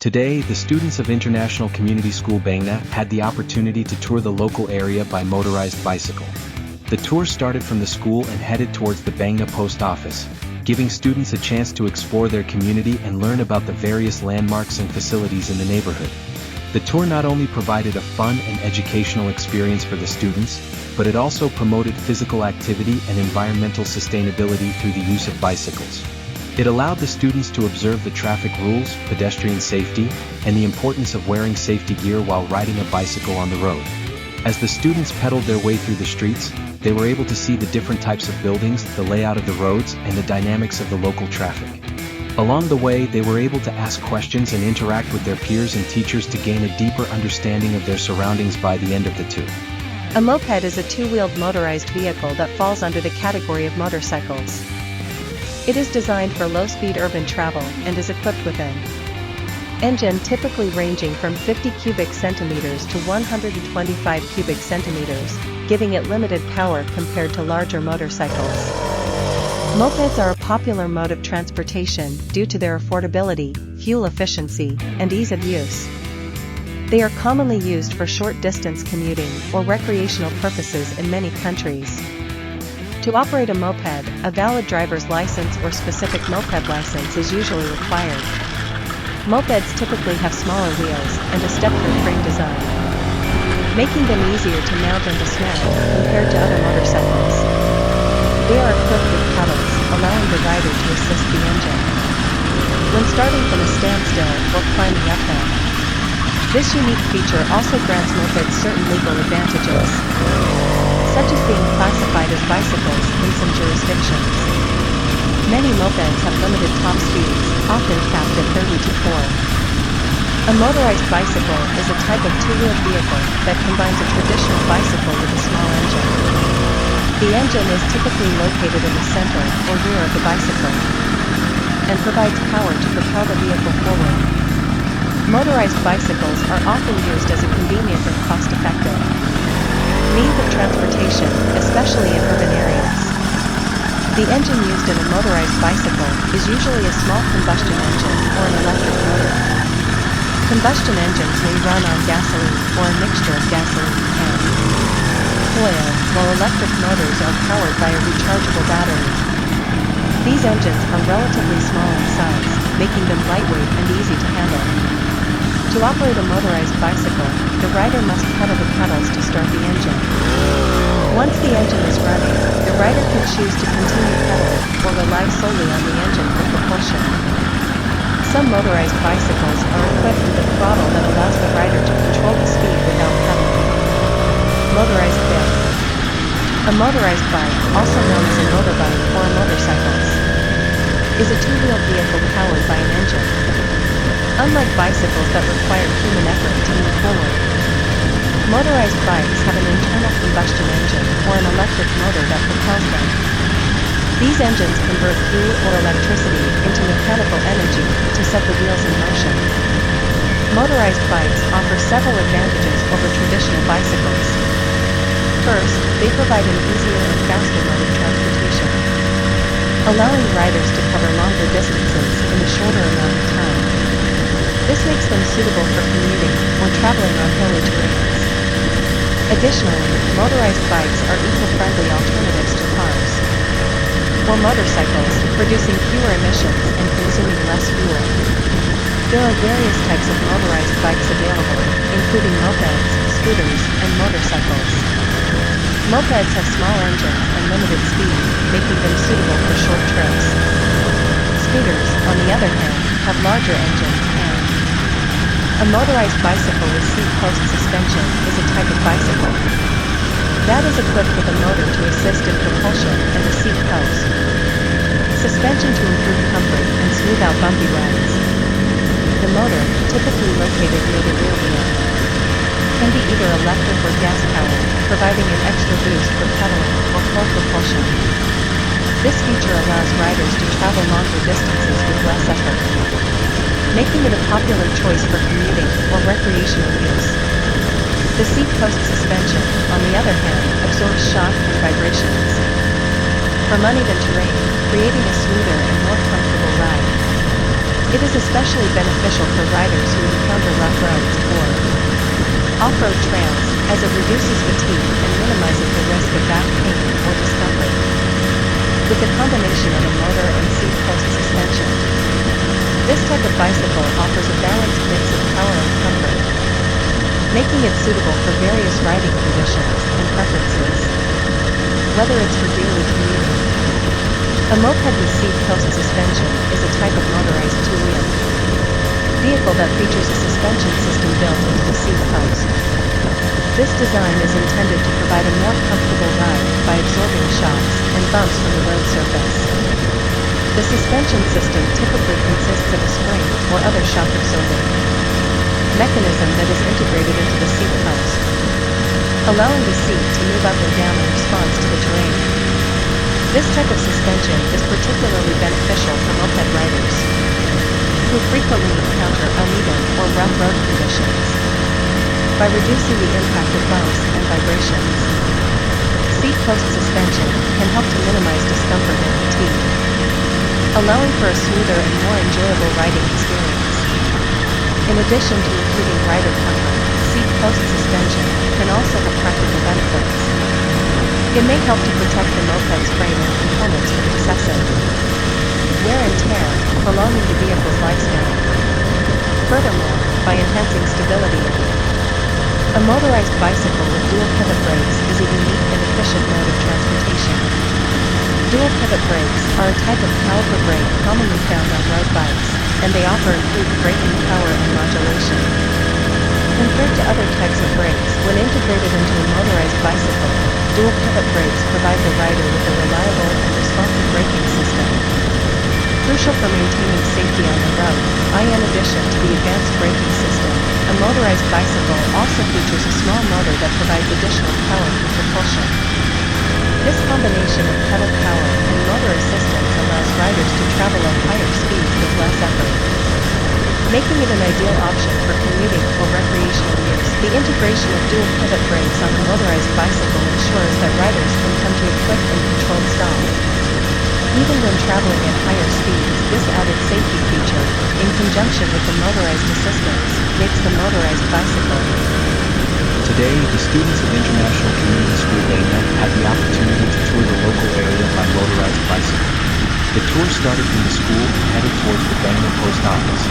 Today, the students of International Community School BANGNA had the opportunity to tour the local area by motorized bicycle. The tour started from the school and headed towards the BANGNA post office, giving students a chance to explore their community and learn about the various landmarks and facilities in the neighborhood. The tour not only provided a fun and educational experience for the students, but it also promoted physical activity and environmental sustainability through the use of bicycles. It allowed the students to observe the traffic rules, pedestrian safety, and the importance of wearing safety gear while riding a bicycle on the road. As the students pedaled their way through the streets, they were able to see the different types of buildings, the layout of the roads, and the dynamics of the local traffic. Along the way, they were able to ask questions and interact with their peers and teachers to gain a deeper understanding of their surroundings by the end of the tour. A moped is a two-wheeled motorized vehicle that falls under the category of motorcycles. It is designed for low-speed urban travel and is equipped with an engine typically ranging from 50 cubic centimeters to 125 cubic centimeters, giving it limited power compared to larger motorcycles. Mopeds are a popular mode of transportation due to their affordability, fuel efficiency, and ease of use. They are commonly used for short-distance commuting or recreational purposes in many countries. To operate a moped, a valid driver's license or specific moped license is usually required. Mopeds typically have smaller wheels and a step-through frame design, making them easier to mount and dismount compared to other motorcycles. They are equipped with pedals, allowing the rider to assist the engine when starting from a standstill or climbing uphill. This unique feature also grants mopeds certain legal advantages, such as being classified as bicycles in some jurisdictions. Many mopeds have limited top speeds, often capped at 30 to 4. A motorized bicycle is a type of two-wheeled vehicle that combines a traditional bicycle with a small engine. The engine is typically located in the center or rear of the bicycle and provides power to propel the vehicle forward. Motorized bicycles are often used as a convenient and cost-effective means of transportation, especially in urban areas. The engine used in a motorized bicycle is usually a small combustion engine or an electric motor. Combustion engines may run on gasoline or a mixture of gasoline and oil, while electric motors are powered by a rechargeable battery. These engines are relatively small in size, making them lightweight and easy to handle. To operate a motorized bicycle, the rider must pedal the pedals to start the engine. Once the engine is running, the rider can choose to continue pedaling or rely solely on the engine for propulsion. Some motorized bicycles are equipped with a throttle that allows the rider to control the speed without pedaling. Motorized bike. A motorized bike, also known as a motorbike or a motorcycle, is a two-wheeled vehicle powered by an engine. Unlike bicycles that require human effort to move forward, motorized bikes have an internal combustion engine or an electric motor that propels them. These engines convert fuel or electricity into mechanical energy to set the wheels in motion. Motorized bikes offer several advantages over traditional bicycles. First, they provide an easier and faster mode of transportation, allowing riders to cover longer distances in a shorter amount of time. This makes them suitable for commuting or traveling on hilly terrains. Additionally, motorized bikes are eco-friendly alternatives to cars or motorcycles, producing fewer emissions and consuming less fuel. There are various types of motorized bikes available, including mopeds, scooters, and motorcycles. Mopeds have small engines and limited speed, making them suitable for short trips. Scooters, on the other hand, have larger engines and a motorized bicycle with seat post suspension is a type of bicycle that is equipped with a motor to assist in propulsion and a seat post. Suspension to improve comfort and smooth out bumpy rides. The motor, typically located near the rear wheel, can be either electric or gas powered, providing an extra boost for pedaling or full propulsion. This feature allows riders to travel longer distances with less effort, making it a popular choice for commuting or recreational use. The seat post suspension, on the other hand, absorbs shock and vibrations from uneven terrain, creating a smoother and more comfortable ride. It is especially beneficial for riders who encounter rough roads or off-road trails, as it reduces fatigue and minimizes the risk of back pain or discomfort. With the combination of a motor and seat post suspension, this type of bicycle offers a balanced mix of power and comfort, making it suitable for various riding conditions and preferences, whether it's for daily commuting. A moped with seat post suspension is a type of motorized two-wheeled vehicle that features a suspension system built into the seat post. This design is intended to provide a more comfortable ride by absorbing shocks and bumps from the road surface. The suspension system typically consists of a spring or other shock-absorbing mechanism that is integrated into the seat post, allowing the seat to move up and down in response to the terrain. This type of suspension is particularly beneficial for moped riders who frequently encounter uneven or rough road conditions. By reducing the impact of bumps and vibrations, seat post suspension can help to minimize discomfort and fatigue, allowing for a smoother and more enjoyable riding experience. In addition to improving rider comfort, seat post suspension can also have practical benefits. It may help to protect the moped's frame and components from excessive wear and tear, prolonging the vehicle's lifespan. Furthermore, by enhancing stability, a motorized bicycle with dual pivot brakes is a unique and efficient mode of transportation. Dual pivot brakes are a type of caliper brake commonly found on road bikes, and they offer improved braking power and modulation. Compared to other types of brakes, when integrated into a motorized bicycle, dual pivot brakes provide the rider with a reliable and responsive braking system, crucial for maintaining safety on the road. In addition to the advanced braking system, a motorized bicycle also features a small motor that provides additional power for propulsion. This combination of pedal power and motor assistance allows riders to travel at higher speeds with less effort, making it an ideal option for commuting or recreational use. The integration of dual pivot brakes on a motorized bicycle ensures that riders can come to a quick and controlled stop. Even when traveling at higher speeds, this added safety feature, in conjunction with the motorized assistance, makes the motorized bicycle. Today, the students of International Community School BANGNA had the opportunity to tour the local area by motorized bicycle. The tour started from the school and headed towards the BANGNA post office,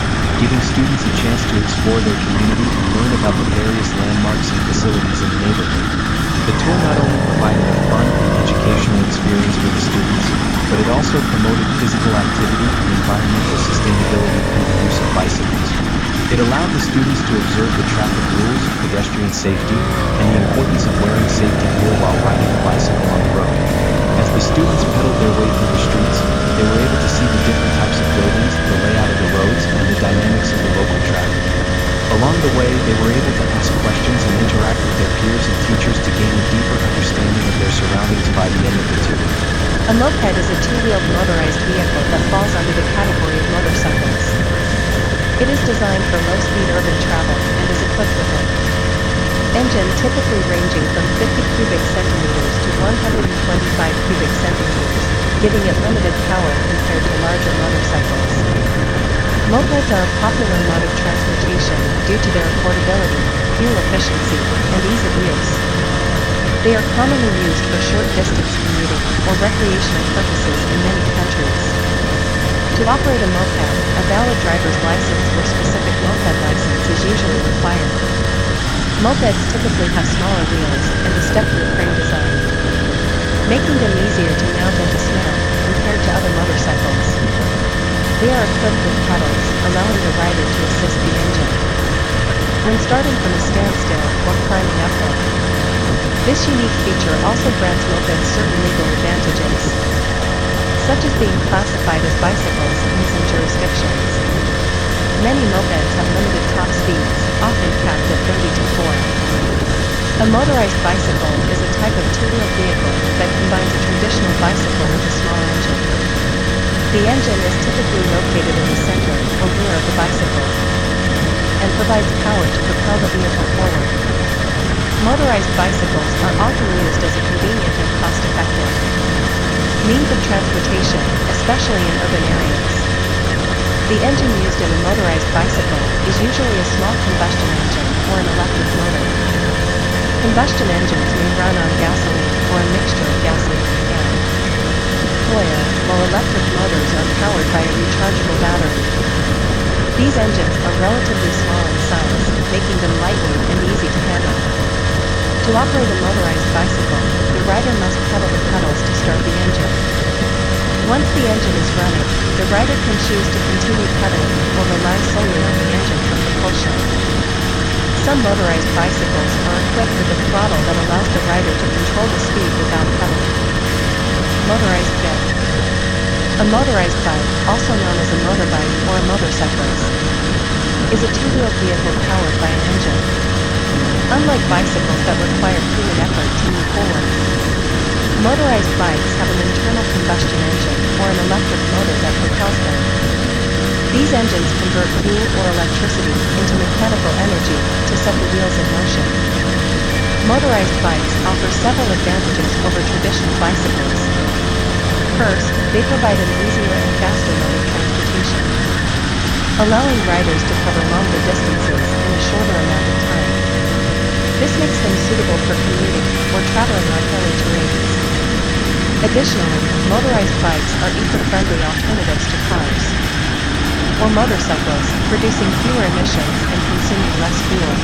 giving students a chance to explore their community and learn about the various landmarks and facilities in the neighborhood. The tour not only provided a fun and educational experience for the students, but it also promoted physical activity and environmental sustainability through the use of bicycles. It allowed the students to observe the traffic rules, pedestrian safety, and the importance of wearing safety gear while riding a bicycle on the road. As the students pedaled their way through the streets, they were able to see the different types of buildings, the layout of the roads, and the dynamics of the local traffic. Along the way, they were able to ask questions and interact with their peers and teachers to gain a deeper understanding of their surroundings. By the end of the tour, A moped is a two-wheeled motorized vehicle that falls under the category of motorcycles. It is designed for low-speed urban travel and is equipped with an engine typically ranging from 50 cubic centimeters to 125 cubic centimeters, giving it limited power compared to larger motorcycles. Mopeds are a popular mode of transportation due to their affordability, fuel efficiency, and ease of use. They are commonly used for short-distance commuting or recreational purposes in many countries. To operate a moped, a valid driver's license or specific moped license is usually required. Mopeds typically have smaller wheels and a step-through frame design, making them easier to mount and dismount compared to other motorcycles. They are equipped with pedals, allowing the rider to assist the engine when starting from a standstill or climbing uphill. This unique feature also grants mopeds certain legal advantages, such as being classified as bicycles in some jurisdictions. Many mopeds have limited top speeds, often capped at 30 to 4. A motorized bicycle is a type of two-wheeled vehicle that combines a traditional bicycle with a small engine. The engine is typically located in the center or rear of the bicycle and provides power to propel the vehicle forward. Motorized bicycles are often used as a convenient and cost-effective means of transportation, especially in urban areas. The engine used in a motorized bicycle is usually a small combustion engine or an electric motor. Combustion engines may run on gasoline or a mixture of gasoline and oil, while electric motors are powered by a rechargeable battery. These engines are relatively small in size, making them lightweight and easy to handle. To operate a motorized bicycle, the rider must pedal the pedals to start the engine. Once the engine is running, the rider can choose to continue pedaling or rely solely on the engine for propulsion. Some motorized bicycles are equipped with a throttle that allows the rider to control the speed without pedaling. Motorized bike. A motorized bike, also known as a motorbike or a motorcyclist, is a two-wheeled vehicle powered by an engine. Unlike bicycles that require human effort to move forward, motorized bikes have an internal combustion engine or an electric motor that propels them. These engines convert fuel or electricity into mechanical energy to set the wheels in motion. Motorized bikes offer several advantages over traditional bicycles. First, they provide an easier and faster mode of transportation, allowing riders to cover longer distances in a shorter amount of time. This makes them suitable for commuting or traveling on hilly terrains. Additionally, motorized bikes are eco-friendly alternatives to cars or motorcycles, producing fewer emissions and consuming less fuel.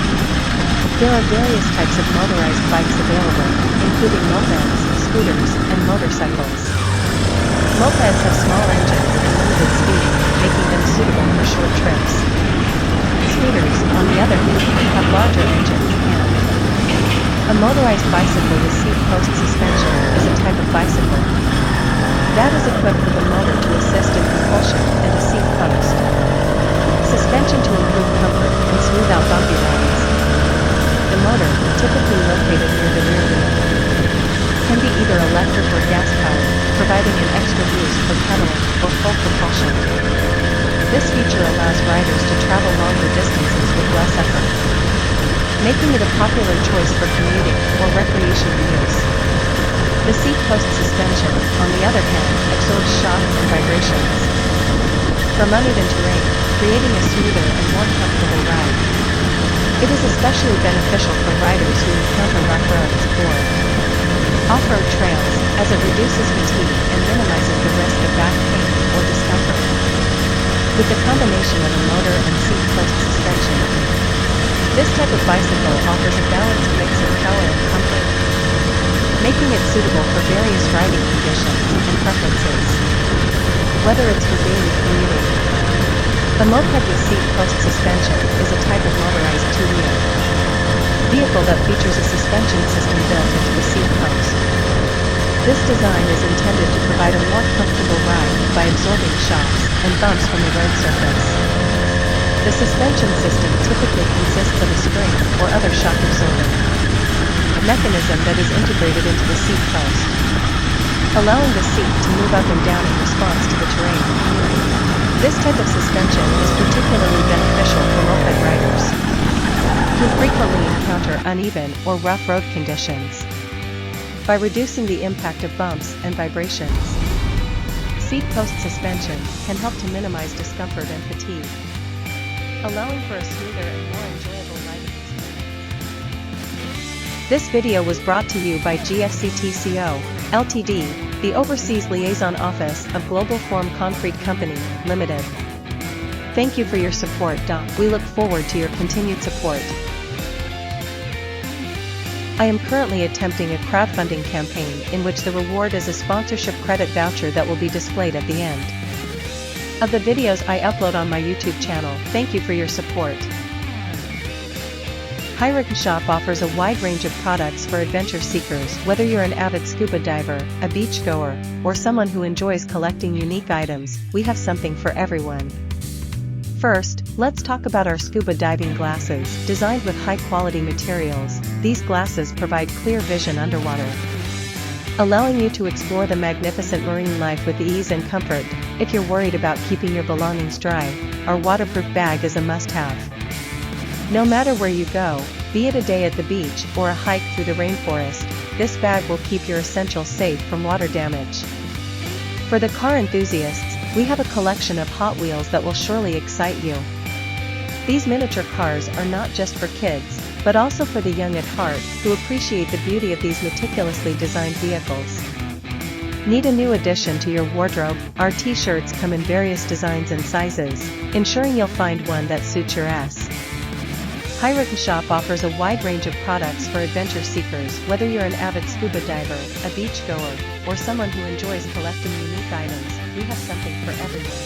There are various types of motorized bikes available, including mopeds, scooters, and motorcycles. Mopeds have small engines and limited speed, making them suitable for short trips. Scooters, on the other hand, have larger engines and a motorized bicycle with seat post suspension is a type of bicycle that is equipped with a motor to assist in propulsion and a seat post. Suspension to improve comfort and smooth out bumpy rides. The motor, typically located near the rear wheel, can be either electric or gas powered, providing an extra boost for pedaling or full propulsion. This feature allows riders to travel longer distances with less effort, making it a popular choice for commuting or recreational use. The seat post suspension, on the other hand, absorbs shock and vibrations from uneven terrain, creating a smoother and more comfortable ride. It is especially beneficial for riders who encounter rough roads or off-road trails, as it reduces fatigue and minimizes the risk of back pain or discomfort. With the combination of a motor and seat post suspension, this type of bicycle offers a balanced mix of power and comfort, making it suitable for various riding conditions and preferences. Whether it's for daily commuting, a moped with seat post suspension is a type of motorized two-wheel vehicle that features a suspension system built into the seat post. This design is intended to provide a more comfortable ride by absorbing shocks and bumps from the road surface. The suspension system typically consists of a spring or other shock-absorbing mechanism that is integrated into the seat post, allowing the seat to move up and down in response to the terrain. This type of suspension is particularly beneficial for moped riders who frequently encounter uneven or rough road conditions. By reducing the impact of bumps and vibrations, seat post suspension can help to minimize discomfort and fatigue, allowing for a smoother and more enjoyable riding experience. This video was brought to you by GFCTCO, Ltd., the Overseas Liaison Office of Global Form Concrete Company, Limited. Thank you for your support. We look forward to your continued support. I am currently attempting a crowdfunding campaign in which the reward is a sponsorship credit voucher that will be displayed at the end of the videos I upload on my YouTube channel. Thank you for your support. Hirockn Shop offers a wide range of products for adventure seekers. Whether you're an avid scuba diver, a beachgoer, or someone who enjoys collecting unique items, we have something for everyone. First, let's talk about our scuba diving glasses. Designed with high-quality materials, these glasses provide clear vision underwater, allowing you to explore the magnificent marine life with ease and comfort. If you're worried about keeping your belongings dry, our waterproof bag is a must-have. No matter where you go, be it a day at the beach or a hike through the rainforest, this bag will keep your essentials safe from water damage. For the car enthusiasts, we have a collection of Hot Wheels that will surely excite you. These miniature cars are not just for kids, but also for the young at heart, who appreciate the beauty of these meticulously designed vehicles. Need a new addition to your wardrobe? Our t-shirts come in various designs and sizes, ensuring you'll find one that suits your ass. Hirockn Shop offers a wide range of products for adventure seekers, whether you're an avid scuba diver, a beach goer, or someone who enjoys collecting unique items. We have something for everyone.